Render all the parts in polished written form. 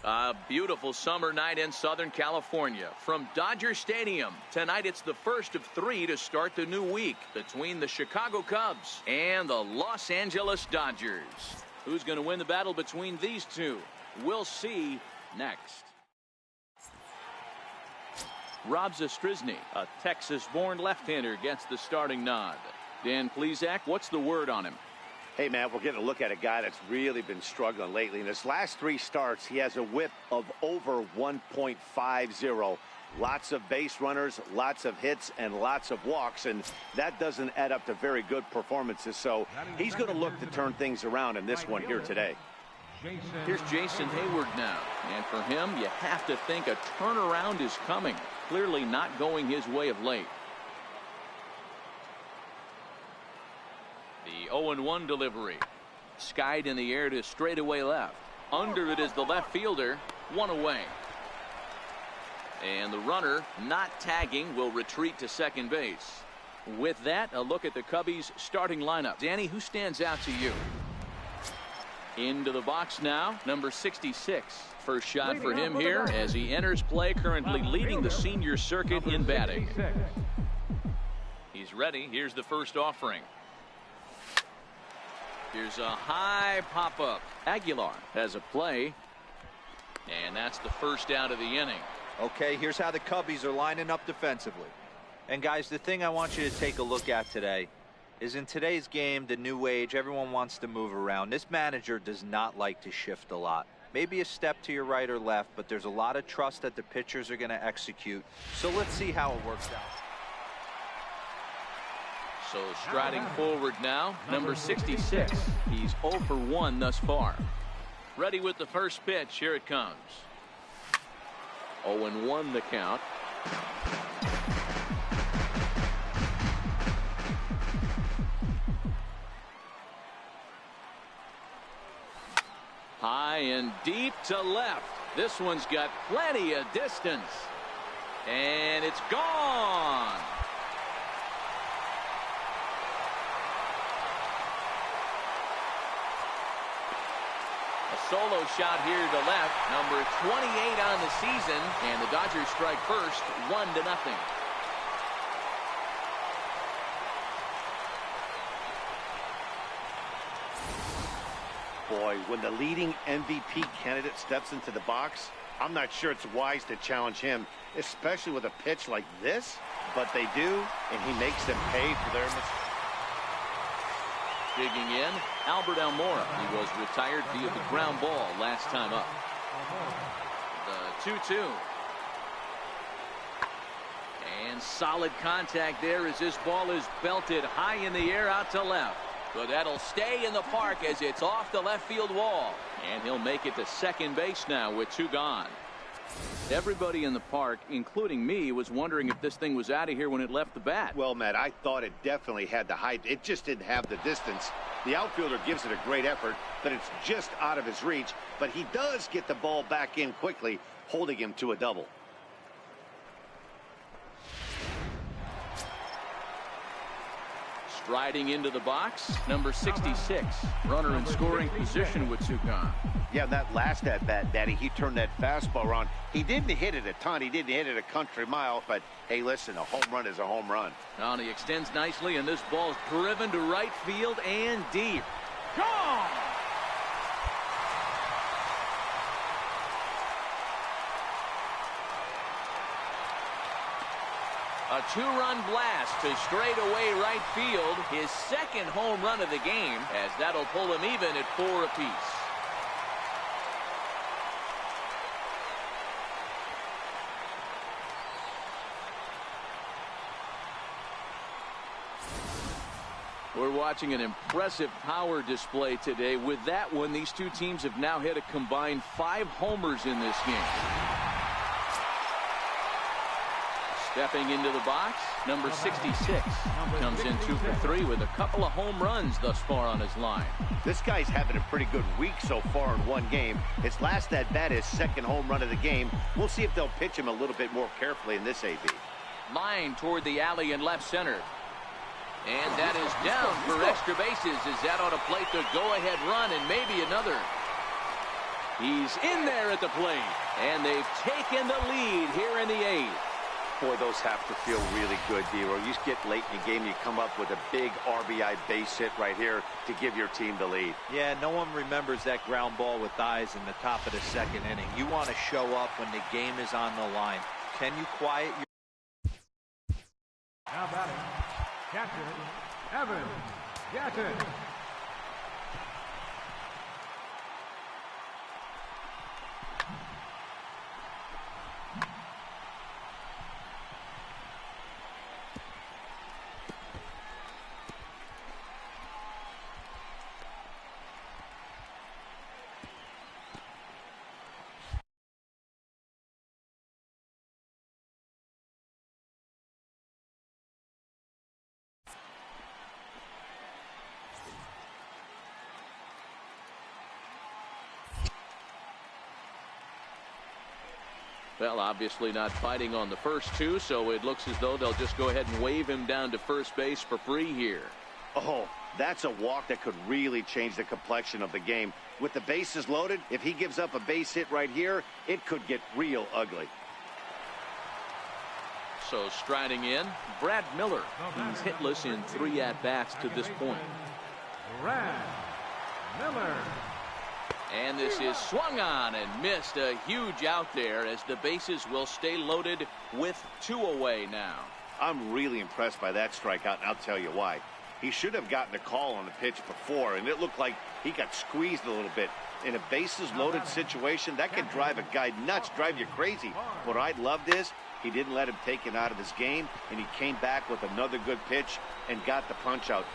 A beautiful summer night in Southern California. From Dodger Stadium, tonight it's the first of 3 to start the new week between the Chicago Cubs and the Los Angeles Dodgers. Who's going to win the battle between these two? We'll see next. Rob Zastryzny, a Texas-born left-hander, gets the starting nod. Dan Plesac, what's the word on him? Hey, man, we're getting a look at a guy that's really been struggling lately. In his last 3 starts, he has a whip of over 1.50. Lots of base runners, lots of hits, and lots of walks, and that doesn't add up to very good performances. So he's going to look to turn things around in this one here today. Here's Jason Hayward now, and for him, you have to think a turnaround is coming. Clearly not going his way of late. The 0-1 delivery. Skied in the air to straightaway left. Under it is the left fielder. 1 away. And the runner, not tagging, will retreat to second base. With that, a look at the Cubbies' starting lineup. Danny, who stands out to you? Into the box now, number 66. First shot for him here as he enters play, currently leading the senior circuit in batting. He's ready. Here's the first offering. Here's a high pop-up. Aguilar has a play. And that's the first out of the inning. Okay, here's how the Cubbies are lining up defensively. And guys, the thing I want you to take a look at today is in today's game, the new age, everyone wants to move around. This manager does not like to shift a lot. Maybe a step to your right or left, but there's a lot of trust that the pitchers are going to execute. So let's see how it works out. So striding forward now, number 66. He's 0 for 1 thus far. Ready with the first pitch. Here it comes. 0-1 the count. High and deep to left. This one's got plenty of distance. And it's gone. Solo shot here to left, number 28 on the season, and the Dodgers strike first, 1-0. Boy, when the leading MVP candidate steps into the box, I'm not sure it's wise to challenge him, especially with a pitch like this, but they do, and he makes them pay for their mistakes. Digging in, Albert Almora. He was retired via the ground ball last time up. The 2-2. And solid contact there as this ball is belted high in the air out to left. But that'll stay in the park as it's off the left field wall. And he'll make it to second base now with 2 gone. Everybody in the park, including me, was wondering if this thing was out of here when it left the bat. Well, Matt, I thought it definitely had the height. It just didn't have the distance. The outfielder gives it a great effort, but it's just out of his reach. But he does get the ball back in quickly, holding him to a double. Striding into the box, number 66. Runner in scoring position with 2 gone. Yeah, that last at-bat, Daddy, he turned that fastball around. He didn't hit it a ton. He didn't hit it a country mile. But, hey, listen, a home run is a home run. Now he extends nicely, and this ball's driven to right field and deep. Gone! A 2-run blast to straightaway right field. His second home run of the game, as that'll pull him even at 4 apiece. We're watching an impressive power display today. With that one, these two teams have now hit a combined 5 homers in this game. Stepping into the box, number 66. Comes in 2 for 3 with a couple of home runs thus far on his line. This guy's having a pretty good week so far in one game. His last at-bat, his second home run of the game. We'll see if they'll pitch him a little bit more carefully in this AB. Line toward the alley in left center. And that is down for extra bases as that ought to plate the go-ahead run and maybe another. He's in there at the plate. And they've taken the lead here in the 8th. Boy, those have to feel really good, D-Row. You just get late in the game, you come up with a big RBI base hit right here to give your team the lead. Yeah, no one remembers that ground ball with eyes in the top of the 2nd inning. You want to show up when the game is on the line. Can you quiet your... Now batting, catcher, Evan Gatton. Well, obviously not fighting on the first 2, so it looks as though they'll just go ahead and wave him down to first base for free here. Oh, that's a walk that could really change the complexion of the game. With the bases loaded, if he gives up a base hit right here, it could get real ugly. So striding in, Brad Miller. He's hitless in 3 at-bats to this point. Brad Miller. And this is swung on and missed. A huge out there as the bases will stay loaded with 2 away now. I'm really impressed by that strikeout, and I'll tell you why. He should have gotten a call on the pitch before, and it looked like he got squeezed a little bit. In a bases-loaded situation, that can drive a guy nuts, drive you crazy. What I loved is he didn't let him take it out of his game, and he came back with another good pitch and got the punch out.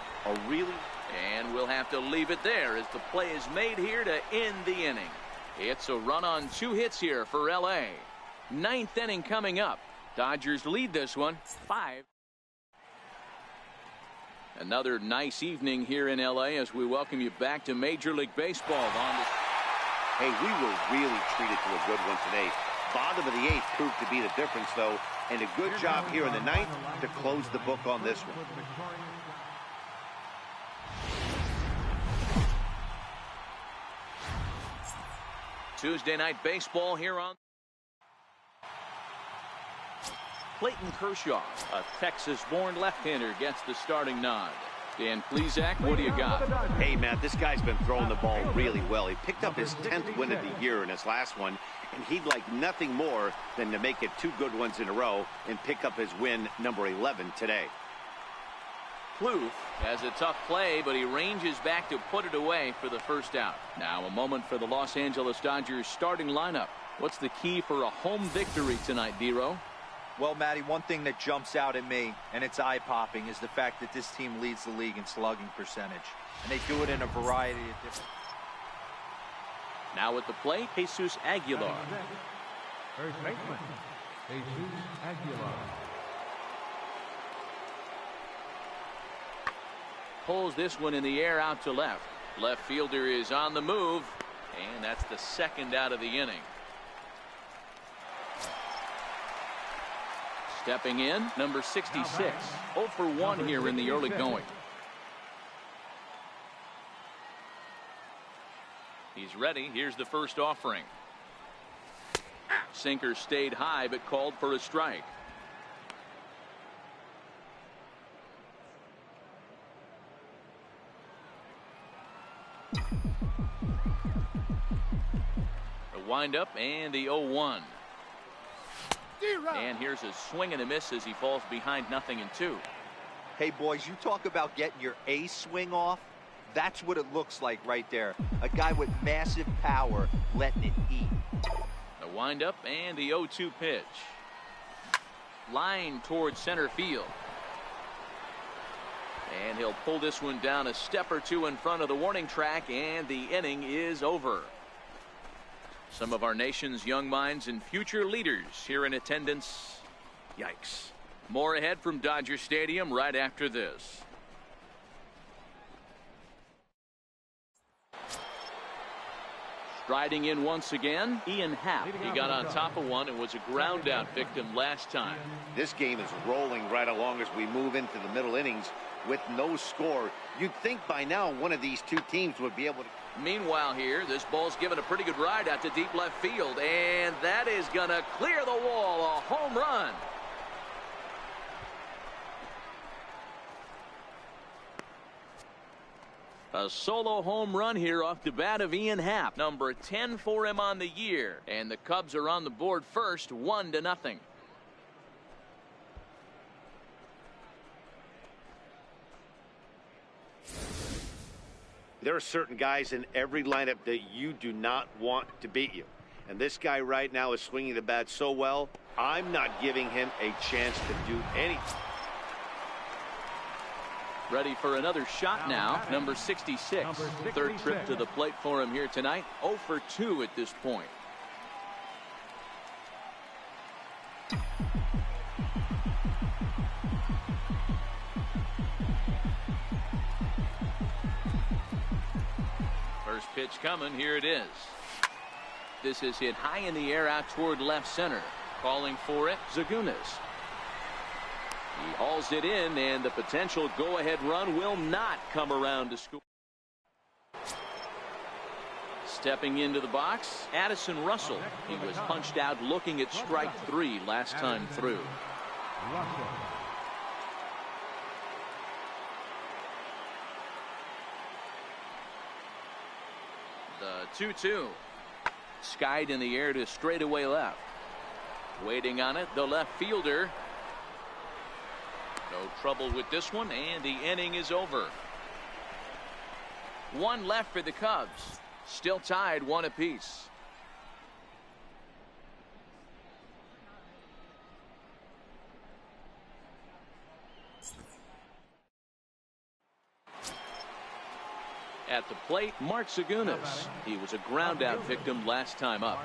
And we'll have to leave it there as the play is made here to end the inning. It's a run on 2 hits here for L.A. 9th inning coming up. Dodgers lead this one 5. Another nice evening here in L.A. as we welcome you back to Major League Baseball. Hey, we were really treated to a good one today. Bottom of the 8th proved to be the difference, though, and a good job here in the 9th to close the book on this one. Tuesday night baseball here on Clayton Kershaw, a Texas-born left-hander, gets the starting nod. Dan Plesac, what do you got? Hey, Matt, this guy's been throwing the ball really well. He picked up his 10th win of the year in his last one, and he'd like nothing more than to make it 2 good ones in a row and pick up his win number 11 today. Plouffe has a tough play, but he ranges back to put it away for the first out. Now a moment for the Los Angeles Dodgers starting lineup. What's the key for a home victory tonight, D-Row? Well, Matty, one thing that jumps out at me, and it's eye-popping, is the fact that this team leads the league in slugging percentage. And they do it in a variety of different... Now at the plate, Jesus Aguilar. First baseman, Jesus Aguilar. Pulls this one in the air out to left. Left fielder is on the move, and that's the 2nd out of the inning. Stepping in, number 66. 0 for 1 here in the early going. He's ready. Here's the first offering. Sinker stayed high but called for a strike. The windup and the 0-1. And here's a swing and a miss as he falls behind 0-2. Hey, boys, you talk about getting your A swing off. That's what it looks like right there. A guy with massive power letting it eat. The windup and the 0-2 pitch. Line towards center field. And he'll pull this one down a step or 2 in front of the warning track, and the inning is over. Some of our nation's young minds and future leaders here in attendance. Yikes. More ahead from Dodger Stadium right after this. Striding in once again, Ian Happ. He got on top of one and was a ground out victim last time. This game is rolling right along as we move into the middle innings. with no score. You'd think by now one of these two teams would be able to. Meanwhile here, this ball's given a pretty good ride out to deep left field, and that is going to clear the wall. A home run. A solo home run here off the bat of Ian Happ. Number 10 for him on the year. And the Cubs are on the board first, 1-0. There are certain guys in every lineup that you do not want to beat you. And this guy right now is swinging the bat so well, I'm not giving him a chance to do anything. Ready for another shot now. Number 66. Third trip to the plate for him here tonight. 0 for 2 at this point. First pitch coming. Here it is. This is hit high in the air out toward left center. Calling for it, Zagunis. He hauls it in, and the potential go-ahead run will not come around to score. Stepping into the box, Addison Russell. He was punched out looking at strike 3 last time through. The 2-2. Skied in the air to straightaway left. Waiting on it, the left fielder. No trouble with this one, and the inning is over. One left for the Cubs. Still tied 1 apiece. At the plate, Mark Zagunis. He was a ground-out victim last time up.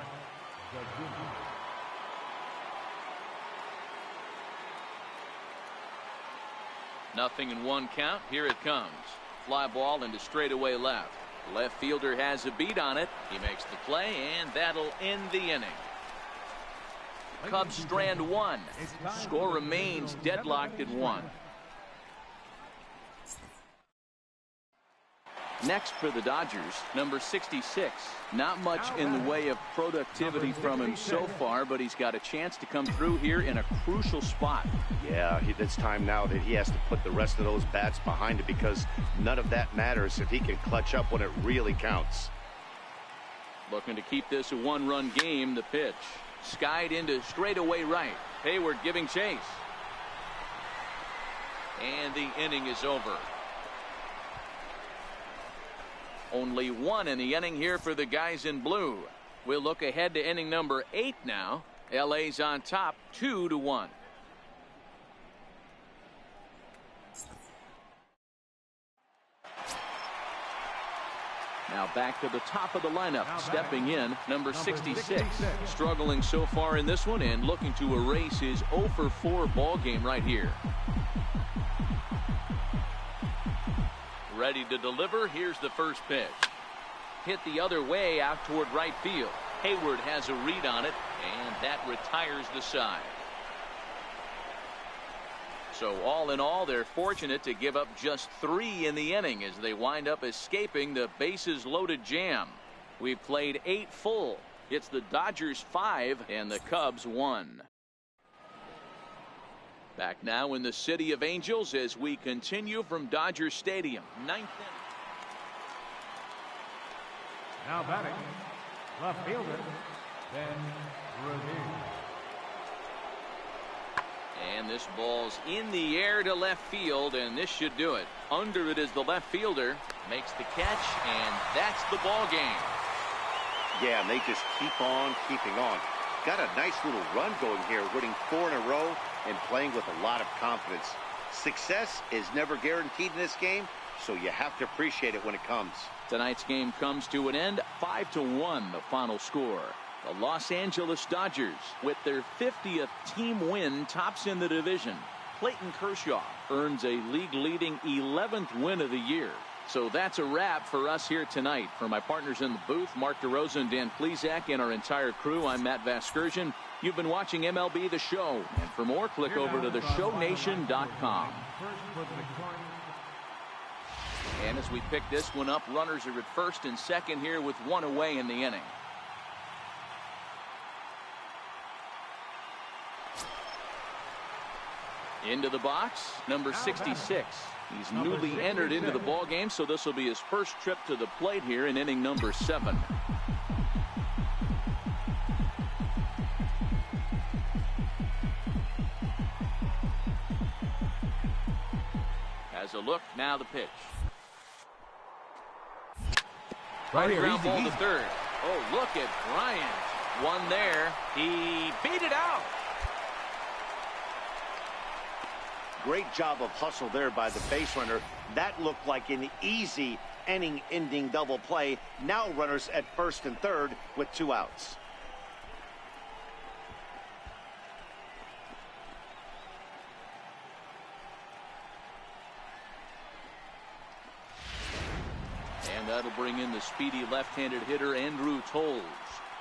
Nothing in 1 count. Here it comes. Fly ball into straightaway left. Left fielder has a beat on it. He makes the play, and that'll end the inning. Cubs strand 1. Score remains deadlocked at 1. Next for the Dodgers, number 66. Not much in the way of productivity from him so far, but he's got a chance to come through here in a crucial spot. Yeah, it's time now that he has to put the rest of those bats behind it, because none of that matters if he can clutch up when it really counts. Looking to keep this a 1-run game. The pitch. Skied into straightaway right. Hayward giving chase. And the inning is over. Only 1 in the inning here for the guys in blue. We'll look ahead to inning number 8 now. LA's on top 2-1. Now back to the top of the lineup. Stepping in, number 66. Struggling so far in this one and looking to erase his 0 for 4 ball game right here. Ready to deliver. Here's the first pitch. Hit the other way out toward right field. Hayward has a read on it, and that retires the side. So all in all, they're fortunate to give up just 3 in the inning as they wind up escaping the bases loaded jam. We've played 8 full. It's the Dodgers 5 and the Cubs 1. Back now in the City of Angels as we continue from Dodger Stadium. 9th inning. Now batting, left fielder, Ben Revere. And this ball's in the air to left field, and this should do it. Under it is the left fielder. Makes the catch, and that's the ball game. Yeah, and they just keep on keeping on. Got a nice little run going here, winning 4 in a row and playing with a lot of confidence. Success is never guaranteed in this game, so you have to appreciate it when it comes. Tonight's game comes to an end, 5-1 the final score. The Los Angeles Dodgers, with their 50th team win, tops in the division. Clayton Kershaw earns a league-leading 11th win of the year. So that's a wrap for us here tonight. For my partners in the booth, Mark DeRosa and Dan Plesac, and our entire crew, I'm Matt Vasgersian. You've been watching MLB The Show. And for more, click over to theshownation.com. And as we pick this one up, runners are at first and second here with one away in the inning. Into the box, number 66. He's newly entered into the ball game, so this will be his first trip to the plate here in inning number 7. As a look, now the pitch. Right here, Ground ball easy. to third. Oh, look at Bryant. One there. He beat it out. Great job of hustle there by the base runner. That looked like an easy inning-ending double play. Now runners at first and third with 2 outs. And that'll bring in the speedy left-handed hitter Andrew Toles.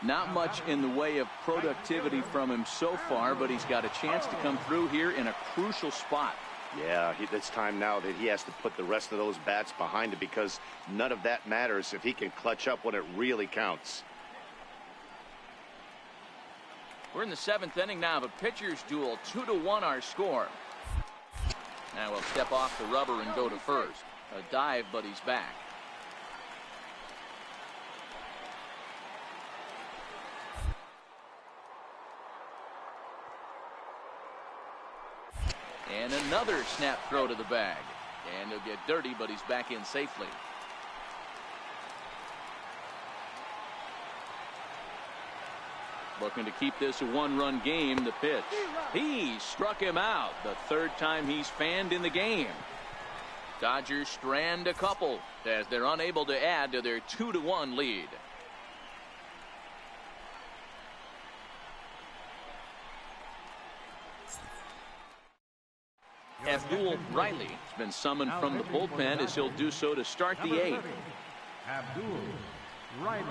Not much in the way of productivity from him so far, but he's got a chance to come through here in a crucial spot. Yeah, it's time now that he has to put the rest of those bats behind it, because none of that matters if he can clutch up when it really counts. We're in the 7th inning now of a pitcher's duel. 2-1 our score. Now we'll step off the rubber and go to first. A dive, but he's back. And another snap throw to the bag. And he'll get dirty, but he's back in safely. Looking to keep this a 1-run game. The pitch. He struck him out. The 3rd time he's fanned in the game. Dodgers strand a couple as they're unable to add to their 2-1 lead. Abdul Riley has been summoned from the bullpen as he'll do so to start the 8th. Abdul Riley.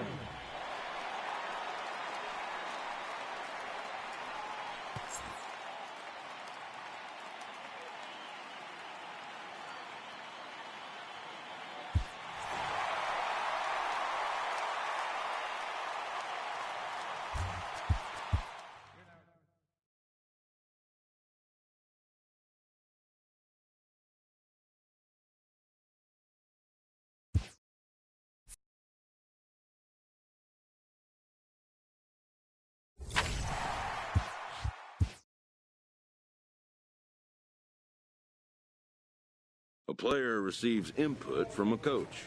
A player receives input from a coach.